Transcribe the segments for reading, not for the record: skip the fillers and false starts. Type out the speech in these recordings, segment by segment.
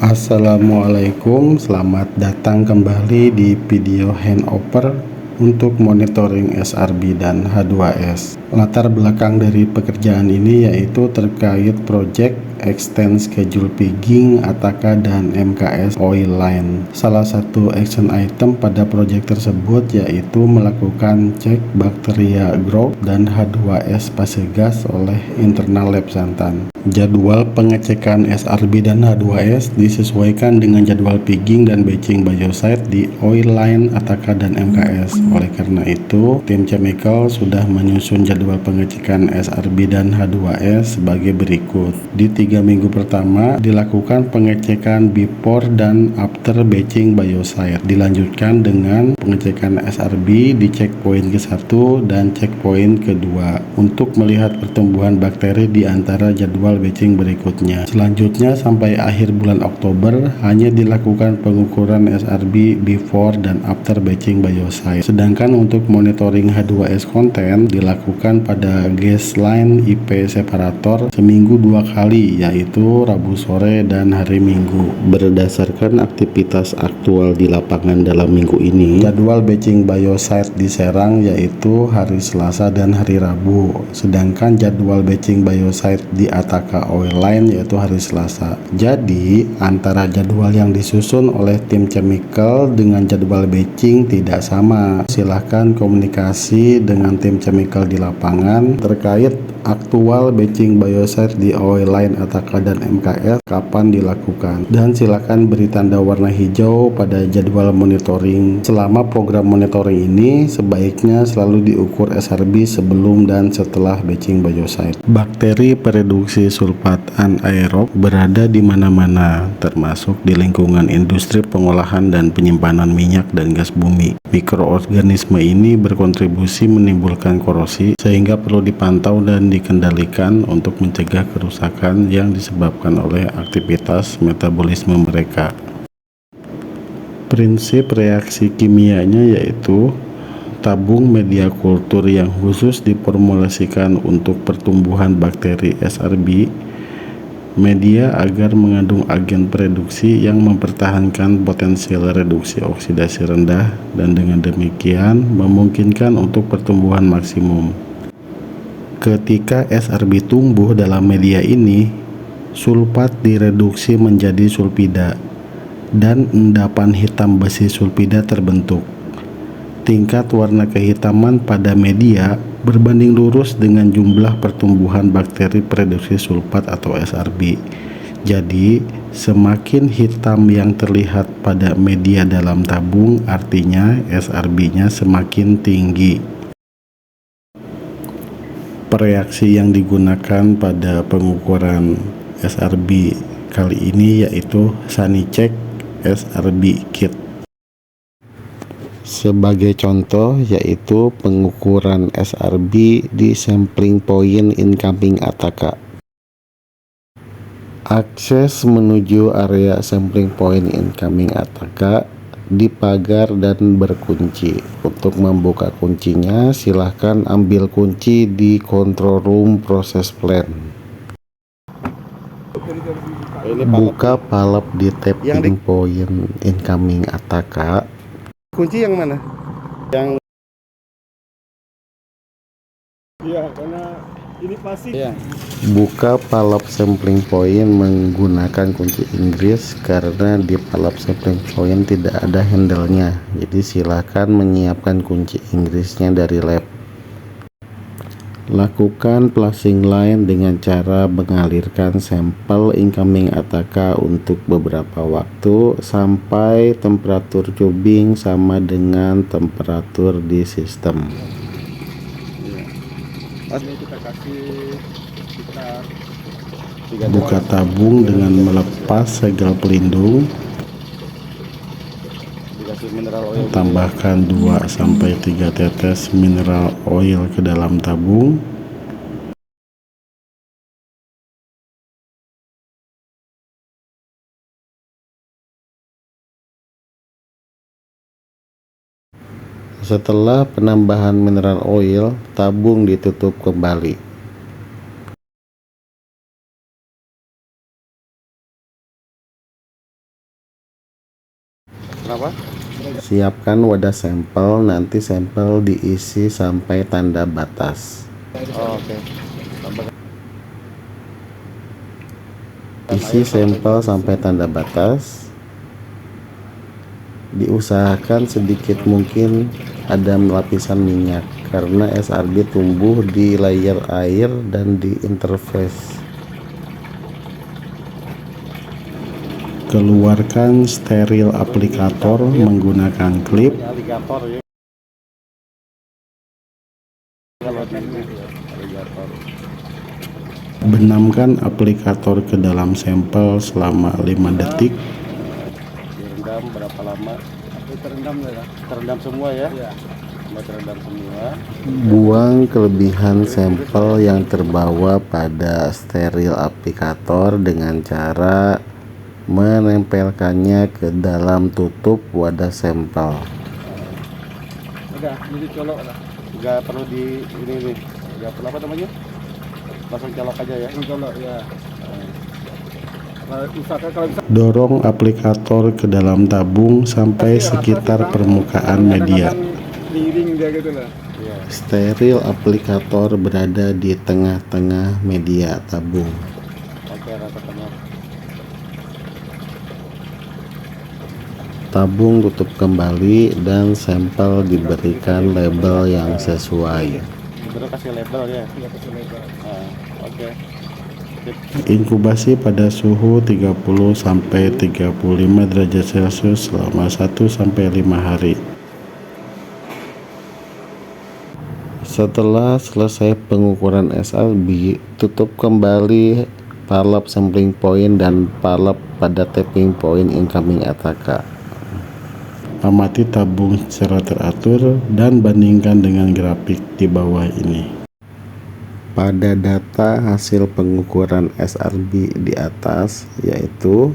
Assalamualaikum, selamat datang kembali di video handover untuk monitoring SRB dan H2S. Latar belakang dari pekerjaan ini yaitu terkait project extend schedule pigging Ataka dan MKS oil line. Salah satu action item pada proyek tersebut yaitu melakukan cek bakteria growth dan H2S fase gas oleh internal lab Santan. Jadwal pengecekan SRB dan H2S disesuaikan dengan jadwal pigging dan batching biosite di oil line Ataka dan MKS. Oleh karena itu, tim chemical sudah menyusun jadwal pengecekan SRB dan H2S sebagai berikut. Di 3 minggu pertama dilakukan pengecekan before dan after batching biosite. Dilanjutkan dengan pengecekan SRB di checkpoint ke-1 dan checkpoint ke-2 untuk melihat pertumbuhan bakteri di antara jadwal batching berikutnya. Selanjutnya sampai akhir bulan Oktober hanya dilakukan pengukuran SRB before dan after batching biosite. Sedangkan untuk monitoring H2S konten dilakukan pada gas line IP separator seminggu 2 kali, yaitu Rabu sore dan hari Minggu. Berdasarkan aktivitas aktual di lapangan dalam minggu ini, jadwal batching biosite di Serang yaitu hari Selasa dan hari Rabu, sedangkan jadwal batching biosite di Ataka oil line yaitu hari Selasa. Jadi antara jadwal yang disusun oleh tim chemical dengan jadwal batching tidak sama. Silahkan komunikasi dengan tim chemical di lapangan terkait aktual batching biosite di oil line Ataka dan MKS kapan dilakukan, dan silakan beri tanda warna hijau pada jadwal monitoring. Selama program monitoring ini sebaiknya selalu diukur SRB sebelum dan setelah batching biosite. Bakteri pereduksi sulfat anaerob berada di mana-mana, termasuk di lingkungan industri pengolahan dan penyimpanan minyak dan gas bumi. Mikroorganisme ini berkontribusi menimbulkan korosi, sehingga perlu dipantau dan dikendalikan untuk mencegah kerusakan yang disebabkan oleh aktivitas metabolisme mereka. Prinsip reaksi kimianya yaitu tabung media kultur yang khusus diformulasikan untuk pertumbuhan bakteri SRB, media agar mengandung agen pereduksi yang mempertahankan potensial reduksi oksidasi rendah dan dengan demikian memungkinkan untuk pertumbuhan maksimum. Ketika SRB tumbuh dalam media ini, sulfat direduksi menjadi sulfida dan endapan hitam besi sulfida terbentuk. Tingkat warna kehitaman pada media berbanding lurus dengan jumlah pertumbuhan bakteri pereduksi sulfat atau SRB. Jadi, semakin hitam yang terlihat pada media dalam tabung, artinya SRB-nya semakin tinggi. Reaksi yang digunakan pada pengukuran SRB kali ini yaitu Sanicheck SRB Kit. Sebagai contoh yaitu pengukuran SRB di sampling point incoming Ataka. Akses menuju area sampling point incoming Ataka dipagar dan berkunci. Untuk membuka kuncinya silahkan ambil kunci di control room process plan. Buka palep di tapping point incoming Ataka. Kunci yang mana? Yang iya, karena ini pasti. Ya. Buka palep sampling point menggunakan kunci Inggris karena di palep sampling point tidak ada handle-nya. Jadi silahkan menyiapkan kunci Inggrisnya dari lab. Lakukan flushing line dengan cara mengalirkan sampel incoming Ataka untuk beberapa waktu sampai temperatur tubing sama dengan temperatur di sistem. Buka tabung dengan melepas segel pelindung. Tambahkan 2-3 tetes mineral oil ke dalam tabung. Setelah penambahan mineral oil, tabung ditutup kembali. Kenapa? Siapkan wadah sampel, nanti sampel diisi sampai tanda batas. Oh, oke. Isi sampel sampai tanda batas. Diusahakan sedikit mungkin ada lapisan minyak karena SRB tumbuh di layer air dan di interface. Keluarkan steril aplikator menggunakan klip. Aligator ya. Kalau di aligator. Benamkan aplikator ke dalam sampel selama 5 detik. Direndam berapa lama? Terendam ya? Terendam semua ya? Iya. Terendam semua. Buang kelebihan sampel yang terbawa pada steril aplikator dengan cara menempelkannya ke dalam tutup wadah sampel. Udah, jadi colok lah. Nggak perlu di ini nih. Nggak perlu apa namanya? Langsung colok aja ya? Colok ya. Usahakan kalau bisa. Dorong aplikator ke dalam tabung sampai sekitar permukaan media. Miring dia gitu lah. Iya. Steril aplikator berada di tengah-tengah media tabung. Oke, rata tengah. Tabung tutup kembali dan sampel diberikan label yang sesuai. Baru kasih label ya? Iya, kasih label. Oke. Inkubasi pada suhu 30-35 derajat Celcius selama 1-5 hari. Setelah selesai pengukuran SRB, tutup kembali palap sampling point dan palap pada tapping point incoming ATK. Amati tabung secara teratur dan bandingkan dengan grafik di bawah ini. Pada data hasil pengukuran SRB di atas, yaitu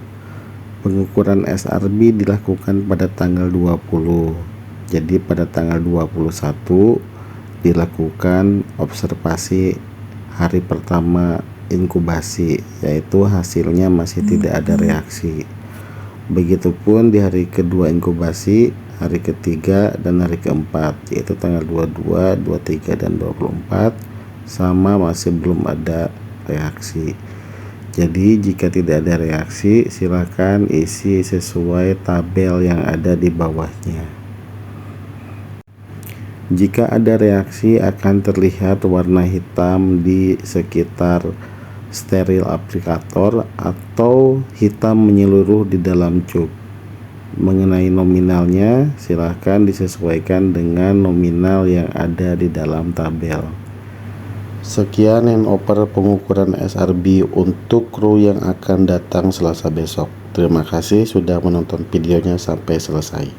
pengukuran SRB dilakukan pada tanggal 20. Jadi pada tanggal 21 dilakukan observasi hari pertama inkubasi, yaitu hasilnya masih tidak ada reaksi. Begitupun di hari kedua inkubasi, hari ketiga dan hari keempat, yaitu tanggal 22, 23 dan 24 sama masih belum ada reaksi. Jadi jika tidak ada reaksi, silakan isi sesuai tabel yang ada di bawahnya. Jika ada reaksi akan terlihat warna hitam di sekitar steril aplikator atau hitam menyeluruh di dalam cup. Mengenai nominalnya, silahkan disesuaikan dengan nominal yang ada di dalam tabel. Sekian handover pengukuran SRB untuk kru yang akan datang Selasa besok. Terima kasih sudah menonton videonya sampai selesai.